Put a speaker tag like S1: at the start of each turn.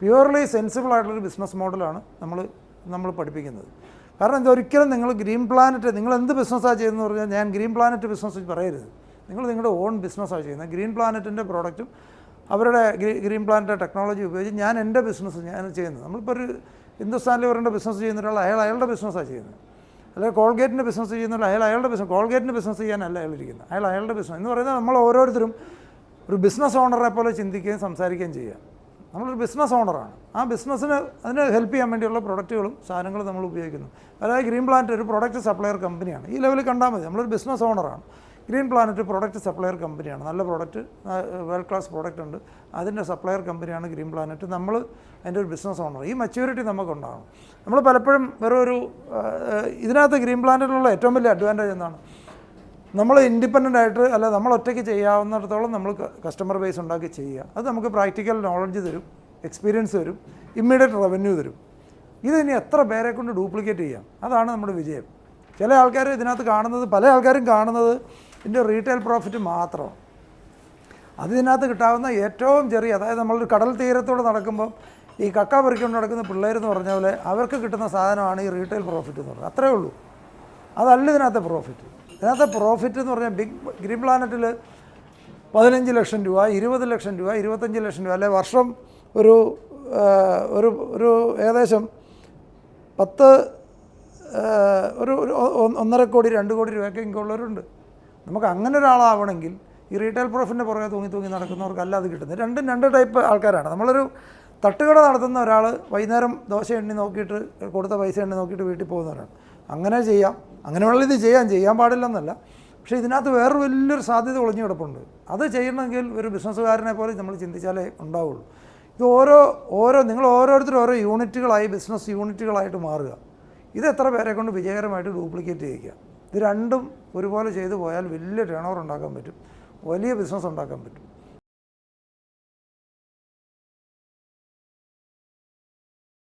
S1: Purely sensible ആയിട്ടുള്ളൊരു business മോഡലാണ് നമ്മൾ പഠിപ്പിക്കുന്നത്. കാരണം ഇതൊരിക്കലും നിങ്ങൾ ഗ്രീൻ പ്ലാനറ്റ്, നിങ്ങൾ എന്ത് ബിസിനസ്സാണ് ചെയ്യുന്നതെന്ന് പറഞ്ഞാൽ ഞാൻ ഗ്രീൻ പ്ലാനറ്റ് ബിസിനസ് പറയരുത്. നിങ്ങൾ നിങ്ങളുടെ ഓൺ ബിസിനസ്സാണ് ചെയ്യുന്നത്. ഗ്രീൻ പ്ലാനറ്റിൻ്റെ പ്രോഡക്റ്റും അവരുടെ ഗ്രീൻ പ്ലാനറ്റ് ടെക്നോളജി ഉപയോഗിച്ച് ഞാൻ എൻ്റെ ബിസിനസ് ഞാൻ ചെയ്യുന്നത്. നമ്മളിപ്പോൾ ഒരു ഹിന്ദുസ്ഥാൻ ലിവറിൻ്റെ ബിസിനസ് ചെയ്യുന്ന ഒരാൾ അയാളുടെ ബിസിനസ്സാണ് ചെയ്യുന്നത്. അല്ലെങ്കിൽ കോൾഗേറ്റിൻ്റെ ബിസിനസ് ചെയ്യുന്ന അയാളുടെ ബിസിനസ്, കോൾഗേറ്റിൻ്റെ ബിസിനസ് ചെയ്യാനല്ല അയാളിരിക്കുന്നത്, അയാളുടെ ബിസിനസ് എന്ന് പറയുന്നത് നമ്മൾ ഓരോരുത്തരും ഒരു ബിസിനസ് ഓണറെ പോലെ ചിന്തിക്കുകയും സംസാരിക്കുകയും ചെയ്യുക. നമ്മളൊരു ബിസിനസ് ഓണറാണ്. ആ ബിസിനസ്സിന് അതിന് ഹെൽപ്പ് ചെയ്യാൻ വേണ്ടിയുള്ള പ്രൊഡക്റ്റുകളും സാധനങ്ങളും നമ്മൾ ഉപയോഗിക്കുന്നു. അതായത് ഗ്രീൻ പ്ലാനറ്റ് ഒരു പ്രൊഡക്റ്റ് സപ്ലയർ കമ്പനിയാണ്. ഈ ലെവലിൽ കണ്ടാൽ മതി, നമ്മളൊരു ബിസിനസ് ഓണറാണ്. ഗ്രീൻ പ്ലാനറ്റ് പ്രൊഡക്റ്റ് സപ്ലയർ കമ്പനിയാണ്. നല്ല പ്രോഡക്റ്റ്, വേൾഡ് ക്ലാസ് പ്രോഡക്റ്റ് ഉണ്ട്, അതിൻ്റെ സപ്ലയർ കമ്പനിയാണ് ഗ്രീൻ പ്ലാനറ്റ്. നമ്മൾ അതിൻ്റെ ഒരു ബിസിനസ് ഓണർ. ഈ മെച്യൂരിറ്റി നമുക്കുണ്ടാകണം. നമ്മൾ പലപ്പോഴും വേറൊരു ഇതിനകത്ത് ഗ്രീൻ പ്ലാനറ്റിലുള്ള ഏറ്റവും വലിയ അഡ്വാൻറ്റേജ് എന്താണ്? നമ്മൾ ഇൻഡിപെൻഡൻ്റ് ആയിട്ട് അല്ല, നമ്മൾ ഒറ്റയ്ക്ക് ചെയ്യാവുന്നിടത്തോളം നമ്മൾ കസ്റ്റമർ ബേസ് ഉണ്ടാക്കി ചെയ്യുക. അത് നമുക്ക് പ്രാക്ടിക്കൽ നോളജ് തരും, എക്സ്പീരിയൻസ് തരും, ഇമ്മീഡിയറ്റ് റവന്യൂ തരും. ഇതിനി എത്ര പേരെ കൊണ്ട് ഡ്യൂപ്ലിക്കേറ്റ് ചെയ്യാം, അതാണ് നമ്മുടെ വിജയം. ചില ആൾക്കാർ ഇതിനകത്ത് കാണുന്നത്, പല ആൾക്കാരും കാണുന്നത് ഇതിൻ്റെ റീറ്റെയിൽ പ്രോഫിറ്റ് മാത്രമാണ്. അതിനകത്ത് കിട്ടാവുന്ന ഏറ്റവും ചെറിയ, അതായത് നമ്മളൊരു കടൽ തീരത്തോടെ നടക്കുമ്പോൾ ഈ കക്ക പെറുക്കിക്കൊണ്ട് നടക്കുന്ന പിള്ളേരെന്ന് പറഞ്ഞ പോലെ അവർക്ക് കിട്ടുന്ന സാധനമാണ് ഈ റീറ്റെയിൽ പ്രോഫിറ്റ് എന്ന് പറയുന്നത്. അത്രയേ ഉള്ളൂ. അതല്ല ഇതിനകത്തെ പ്രോഫിറ്റ്. ഇതിനകത്തെ പ്രോഫിറ്റ് എന്ന് പറഞ്ഞാൽ ഗ്രീൻ പ്ലാനറ്റിൽ 15 ലക്ഷം രൂപ, 20 ലക്ഷം രൂപ, 25 ലക്ഷം രൂപ, അല്ലെ വർഷം ഒരു ഏകദേശം 1.5 കോടി 2 കോടി രൂപയൊക്കെ ഇങ്ങുള്ളവരുണ്ട്. നമുക്ക് അങ്ങനെ ഒരാളാവണമെങ്കിൽ ഈ റീറ്റെയിൽ പ്രോഫിറ്റിൻ്റെ പുറകെ തൂങ്ങി നടക്കുന്നവർക്കല്ല അത് കിട്ടുന്നത്. രണ്ട് ടൈപ്പ് ആൾക്കാരാണ്. നമ്മളൊരു തട്ടുകട നടത്തുന്ന ഒരാൾ വൈകുന്നേരം ദോശ എണ്ണി നോക്കിയിട്ട് കൊടുത്ത പൈസ എണ്ണി നോക്കിയിട്ട് വീട്ടിൽ പോകുന്നവരാണ്. അങ്ങനെ ചെയ്യാം, അങ്ങനെയുള്ള ഇത് ചെയ്യാൻ പാടില്ലെന്നല്ല. പക്ഷേ ഇതിനകത്ത് വേറൊരു വലിയൊരു സാധ്യത ഒളിഞ്ഞു കിടപ്പുണ്ട്. അത് ചെയ്യണമെങ്കിൽ ഒരു ബിസിനസ്സുകാരനെ പോലെ നമ്മൾ ചിന്തിച്ചാലേ ഉണ്ടാവുള്ളൂ. ഇത് നിങ്ങൾ ഓരോരുത്തരും ഓരോ യൂണിറ്റുകളായി, ബിസിനസ് യൂണിറ്റുകളായിട്ട് മാറുക. ഇത് എത്ര പേരെ കൊണ്ട് വിജയകരമായിട്ട് ഡ്യൂപ്ലിക്കേറ്റ് ചെയ്യിക്കുക. ഇത് രണ്ടും ഒരുപോലെ ചെയ്തു പോയാൽ വലിയ ടേൺ ഓവർ ഉണ്ടാക്കാൻ പറ്റും, വലിയ ബിസിനസ് ഉണ്ടാക്കാൻ പറ്റും.